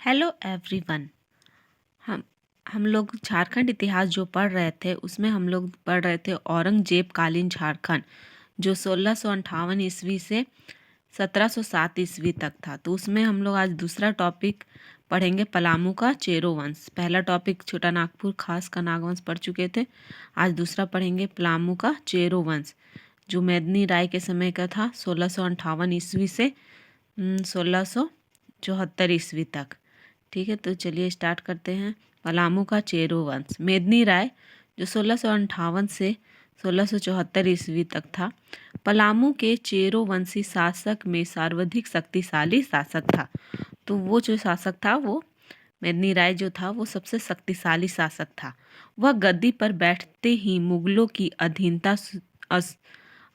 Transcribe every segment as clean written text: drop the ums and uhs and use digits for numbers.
Hello everyone. हम हम लोग झारखंड इतिहास जो पढ़ रहे थे उसमें हम लोग पढ़ रहे थे औरंगजेब कालीन झारखंड जो 1658 ईस्वी से 1707 ईस्वी तक था। तो उसमें हम लोग आज दूसरा टॉपिक पढ़ेंगे पलामू का चेरो वंश। पहला टॉपिक छोटा नागपुर खास का नागवंश पढ़ चुके थे। आज दूसरा पढ़ेंगे पलामू का चेरो वंश जो मेदिनी राय के समय का था 1658 ईस्वी से 1674 ईस्वी तक। ठीक है, तो चलिए स्टार्ट करते हैं। पलामू का चेरो वंश। मेदिनी राय जो 1658 से 1674 ईस्वी तक था, पलामू के चेरो वंशी शासक में सर्वाधिक शक्तिशाली शासक था। तो वो जो शासक था वो मेदिनी राय जो था वो सबसे शक्तिशाली शासक था। वह गद्दी पर बैठते ही मुगलों की अधीनता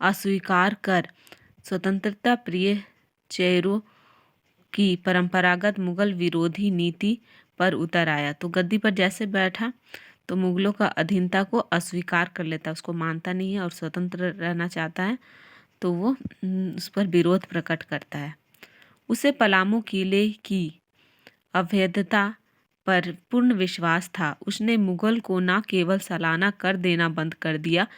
अस्वीकार कर स्वतंत्रता प्रिय चेरो की परंपरागत मुगल विरोधी नीति पर उतर आया। तो गद्दी पर जैसे बैठा तो मुगलों का अधीनता को अस्वीकार कर लेता, उसको मानता नहीं है और स्वतंत्र रहना चाहता है। तो वो उस पर विरोध प्रकट करता है। उसे पलामू किले की अवैधता पर पूर्ण विश्वास था। उसने मुगल को न केवल सालाना कर देना बंद कर दिया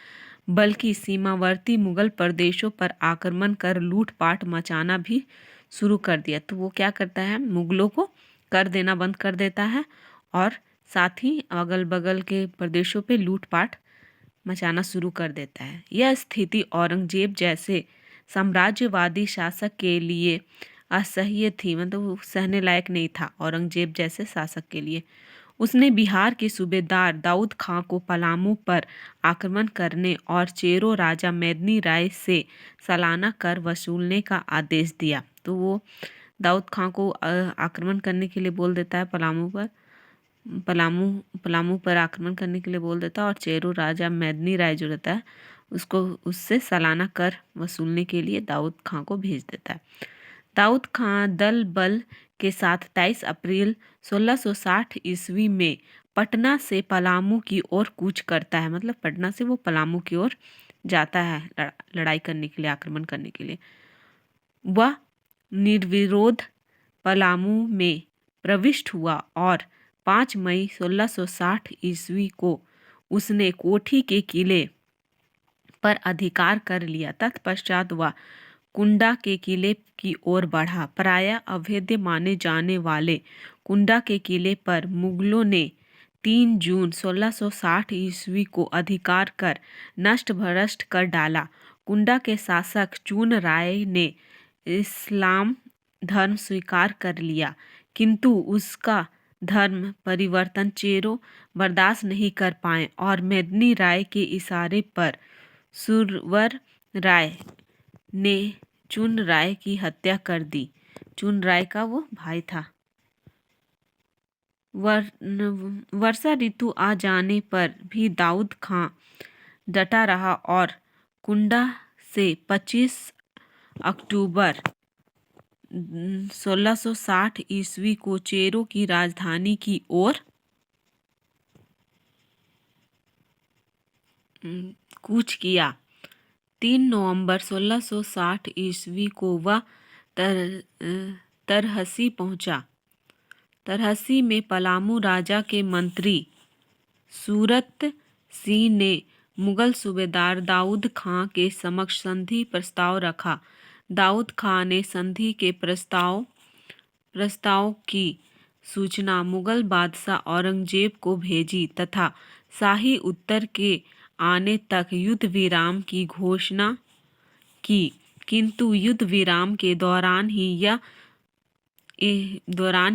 बल्कि सीमावर्ती मुगल प्रदेशों पर आक्रमण कर लूटपाट मचाना भी शुरू कर दिया। तो वो क्या करता है, मुगलों को कर देना बंद कर देता है और साथ ही अगल बगल के प्रदेशों पे लूटपाट मचाना शुरू कर देता है। यह स्थिति औरंगजेब जैसे साम्राज्यवादी शासक के लिए असह्य थी, मतलब वो सहने लायक नहीं था औरंगजेब जैसे शासक के लिए। उसने बिहार के सूबेदार दाऊद खां को पलामू पर आक्रमण करने और चेरो राजा मेदिनी राय से सालाना कर वसूलने का आदेश दिया। तो वो दाऊद खां को आक्रमण करने के लिए बोल देता है, पलामू पर आक्रमण करने के लिए बोल देता है और चेरो राजा मेदिनी राय जो रहता है उसको उससे सालाना कर वसूलने के लिए दाऊद खां को भेज देता है। दाऊद खां दल बल के साथ 23 अप्रैल 1660 ईस्वी में पटना से पलामू की ओर कूच करता है। मतलब पटना से वो पलामू की ओर जाता है लड़ाई करने के लिए, आक्रमण करने के लिए। वह निर्विरोध पलामू में प्रविष्ट हुआ और 5 मई 1660 ईस्वी को उसने कोठी के किले पर अधिकार कर लिया। तत्पश्चात वह कुंडा के किले की ओर बढ़ा। प्रायः अवैध माने जाने वाले कुंडा के किले पर मुगलों ने 3 जून 1660 ईस्वी को अधिकार कर नष्ट भ्रष्ट कर डाला। कुंडा के शासक चून राय ने इस्लाम धर्म स्वीकार कर लिया, किंतु उसका धर्म परिवर्तन चेरो बर्दाश्त नहीं कर पाए और मेदिनी राय के इशारे पर सुरवर राय ने चुन राय की हत्या कर दी। चुन राय का वो भाई था। वर्षा ऋतु आ जाने पर भी दाऊद खां डटा रहा और कुंडा से 25 अक्टूबर 1660 ईस्वी को चेरो की राजधानी की ओर कूच किया। 3 नवंबर 1660 ईस्वी को वह तरहसी पहुंचा। तरहसी में पलामू राजा के मंत्री सूरत सिंह ने मुगल सूबेदार दाऊद खां के समक्ष संधि प्रस्ताव रखा। दाऊद खां ने संधि के प्रस्ताव की सूचना मुगल बादशाह औरंगजेब को भेजी तथा शाही उत्तर के आने तक युद्ध विराम की घोषणा की, किंतु युद्ध विराम के दौरान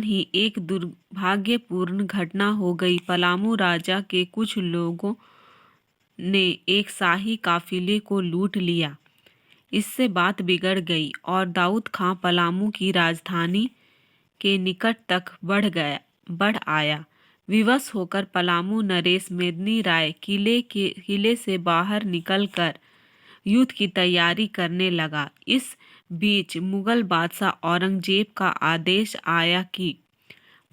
ही एक दुर्भाग्यपूर्ण घटना हो गई। पलामू राजा के कुछ लोगों ने एक शाही काफिले को लूट लिया। इससे बात बिगड़ गई और दाऊद खां पलामू की राजधानी के निकट तक बढ़ आया। विवश होकर पलामू नरेश मेदिनी राय किले से बाहर निकलकर युद्ध की तैयारी करने लगा। इस बीच मुगल बादशाह औरंगजेब का आदेश आया कि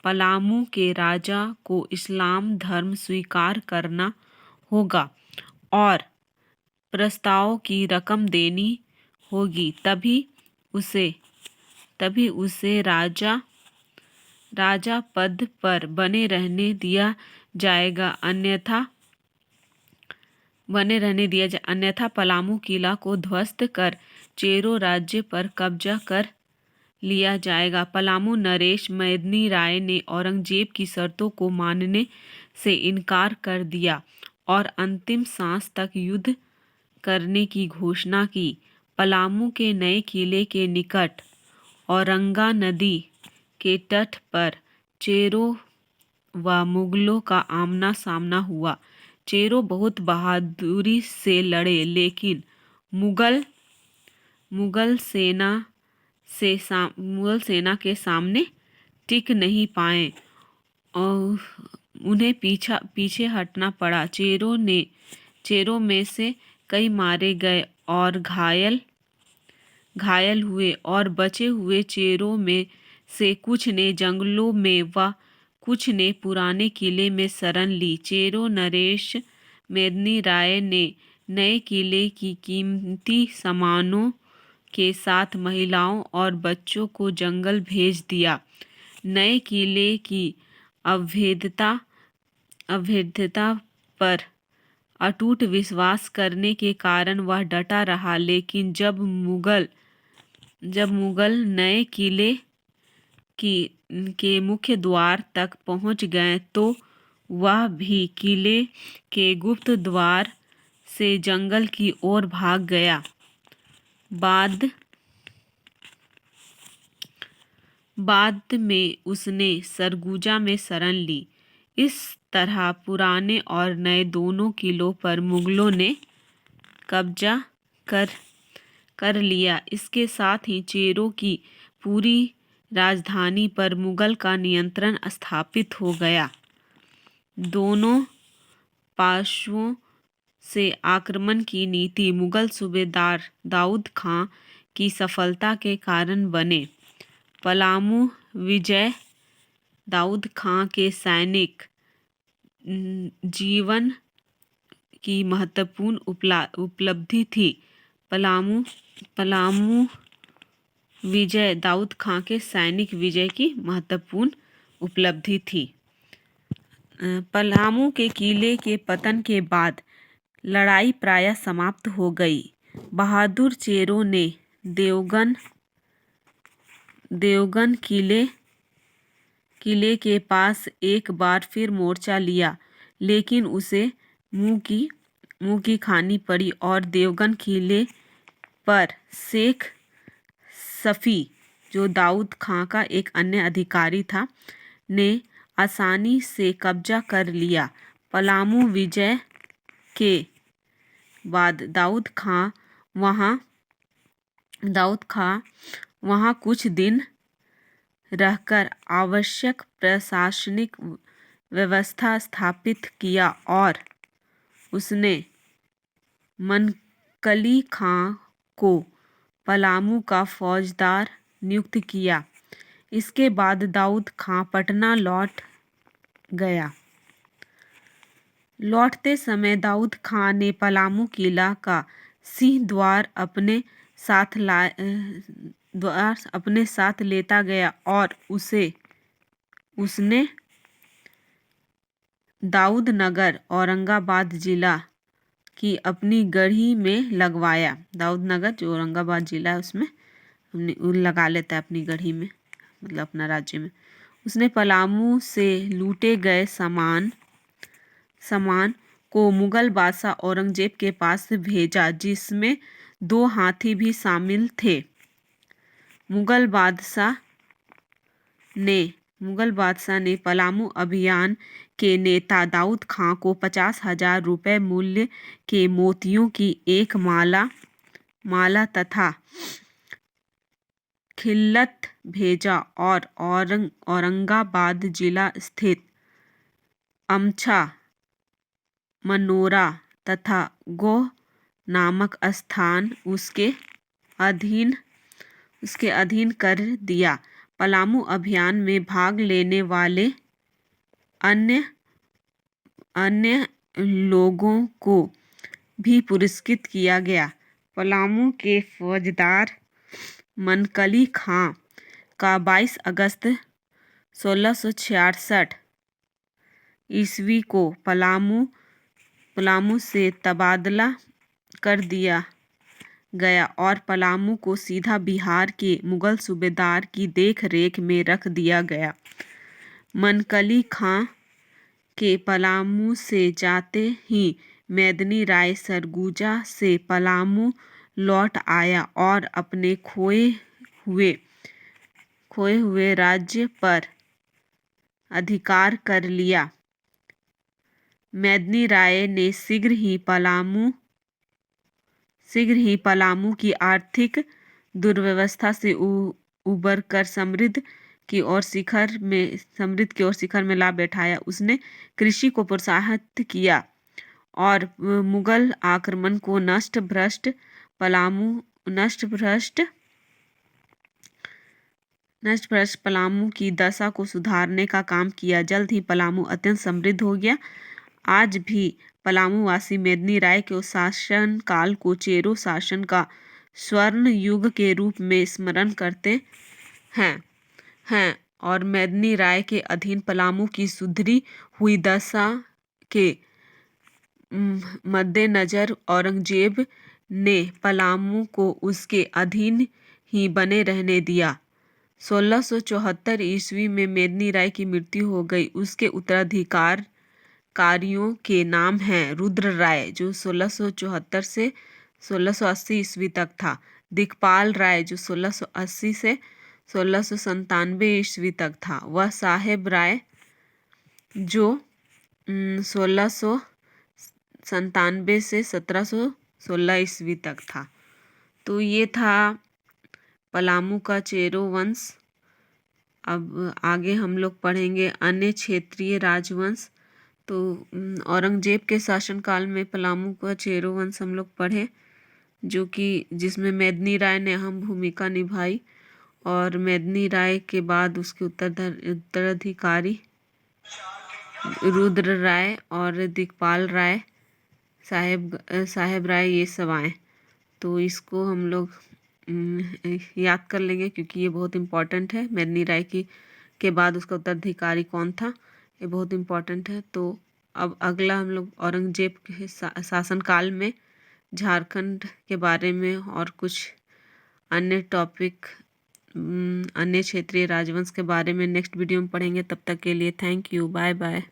पलामू के राजा को इस्लाम धर्म स्वीकार करना होगा और प्रस्ताव की रकम देनी होगी, तभी उसे राजा राजा पद पर बने रहने दिया जाएगा, अन्यथा पलामू किला को ध्वस्त कर चेरो राज्य पर कब्जा कर लिया जाएगा। पलामू नरेश मेदिनी राय ने औरंगजेब की शर्तों को मानने से इनकार कर दिया और अंतिम सांस तक युद्ध करने की घोषणा की। पलामू के नए किले के निकट औरंगा नदी के तट पर चेरो व मुगलों का आमना सामना हुआ। चेरो बहुत बहादुरी से लड़े, लेकिन मुगल सेना के सामने टिक नहीं पाए और उन्हें पीछे हटना पड़ा। चेरों में से कई मारे गए और घायल हुए और बचे हुए चेरों में से कुछ ने जंगलों में व कुछ ने पुराने किले में शरण ली। चेरो नरेश मेदिनी राय ने नए किले की कीमती सामानों के साथ महिलाओं और बच्चों को जंगल भेज दिया। नए किले की अभेद्यता पर अटूट विश्वास करने के कारण वह डटा रहा, लेकिन जब मुगल नए किले के मुख्य द्वार तक पहुंच गए तो वह भी किले के गुप्त द्वार से जंगल की ओर भाग गया। बाद में उसने सरगुजा में शरण ली। इस तरह पुराने और नए दोनों किलों पर मुगलों ने कब्जा कर लिया। इसके साथ ही चेरो की पूरी राजधानी पर मुगल का नियंत्रण स्थापित हो गया। दोनों पार्श्वों से आक्रमण की नीति मुगल सूबेदार दाऊद खां की सफलता के कारण बने। पलामू विजय दाऊद खां के सैनिक जीवन की महत्वपूर्ण उपलब्धि थी। पलामू विजय दाऊद खां के सैनिक विजय की महत्वपूर्ण उपलब्धि थी। पलामू के किले के पतन के बाद लड़ाई प्रायः समाप्त हो गई। बहादुर चेरो ने देवगन किले के पास एक बार फिर मोर्चा लिया, लेकिन उसे मुंह की खानी पड़ी और देवगन किले पर शेख सफी, जो दाऊद खां का एक अन्य अधिकारी था, ने आसानी से कब्जा कर लिया। पलामू विजय के बाद दाऊद खां वहां कुछ दिन रहकर आवश्यक प्रशासनिक व्यवस्था स्थापित किया और उसने मनकली खां को पलामू का फौजदार नियुक्त किया। इसके बाद दाऊद खां पटना लौट गया। लौटते समय दाऊद खां ने पलामू किला का सिंह द्वार अपने साथ लेता गया और उसने दाऊदनगर औरंगाबाद जिला की अपनी गढ़ी में लगवाया। दाऊदनगर जो औरंगाबाद जिला है उसमें लगा लेता है अपनी गढ़ी में, मतलब अपना राज्य में। उसने पलामू से लूटे गए सामान को मुगल बादशाह औरंगजेब के पास भेजा, जिसमें 2 हाथी भी शामिल थे। मुगल बादशाह ने पलामू अभियान के नेता दाऊद खां को 50,000 रुपये मूल्य के मोतियों की एक माला तथा खिल्लत भेजा और औरंगाबाद जिला स्थित अमछा, मनोरा तथा गोह नामक स्थान उसके अधीन कर दिया। पलामू अभियान में भाग लेने वाले अन्य लोगों को भी पुरस्कृत किया गया। पलामू के फौजदार मनकली खां का 22 अगस्त 1666 ईस्वी को पलामू से तबादला कर दिया गया और पलामू को सीधा बिहार के मुगल सूबेदार की देख रेख में रख दिया गया। मनकली खां के पलामू से जाते ही मेदिनी राय सरगुजा से पलामू लौट आया और अपने खोए हुए राज्य पर अधिकार कर लिया। मेदिनी राय ने शीघ्र ही पलामू की आर्थिक दुर्व्यवस्था से उबरकर समृद्धि की ओर शिखर में ला बैठाया। उसने कृषि को प्रोत्साहित किया और मुगल आक्रमण को नष्ट भ्रष्ट पलामू की दशा को सुधारने का काम किया। जल्द ही पलामू अत्यंत समृद्ध हो गया। आज भी पलामू वासी मेदिनी राय के शासन काल को चेरो शासन का स्वर्ण युग के रूप में स्मरण करते हैं और मेदिनी राय के अधीन पलामू की सुधरी हुई दशा के मद्देनजर औरंगजेब ने पलामू को उसके अधीन ही बने रहने दिया। 1674 ईस्वी में मेदिनी राय की मृत्यु हो गई। उसके उत्तराधिकारियों के नाम हैं रुद्र राय जो 1674 से 1680 ईस्वी तक था, दिक्पाल राय जो 1680 से 1697 ईस्वी तक था, वह साहेब राय जो 1697 से 1716 ईस्वी तक था। तो ये था पलामू का चेरो वंश। अब आगे हम लोग पढ़ेंगे अन्य क्षेत्रीय राजवंश। तो औरंगजेब के शासनकाल में पलामू का चेरो वंश हम लोग पढ़े, जो कि जिसमें मेदिनी राय ने अहम भूमिका निभाई और मेदिनी राय के बाद उसके उत्तराधिकारी रुद्र राय और दिक्पाल राय, साहेब राय, ये सब आए। तो इसको हम लोग याद कर लेंगे क्योंकि ये बहुत इम्पोर्टेंट है। मेदिनी राय के बाद उसका उत्तराधिकारी कौन था, ये बहुत इम्पोर्टेंट है। तो अब अगला हम लोग औरंगजेब के शासनकाल में झारखंड के बारे में और कुछ अन्य टॉपिक, अन्य क्षेत्रीय राजवंश के बारे में नेक्स्ट वीडियो में पढ़ेंगे। तब तक के लिए थैंक यू, बाय बाय।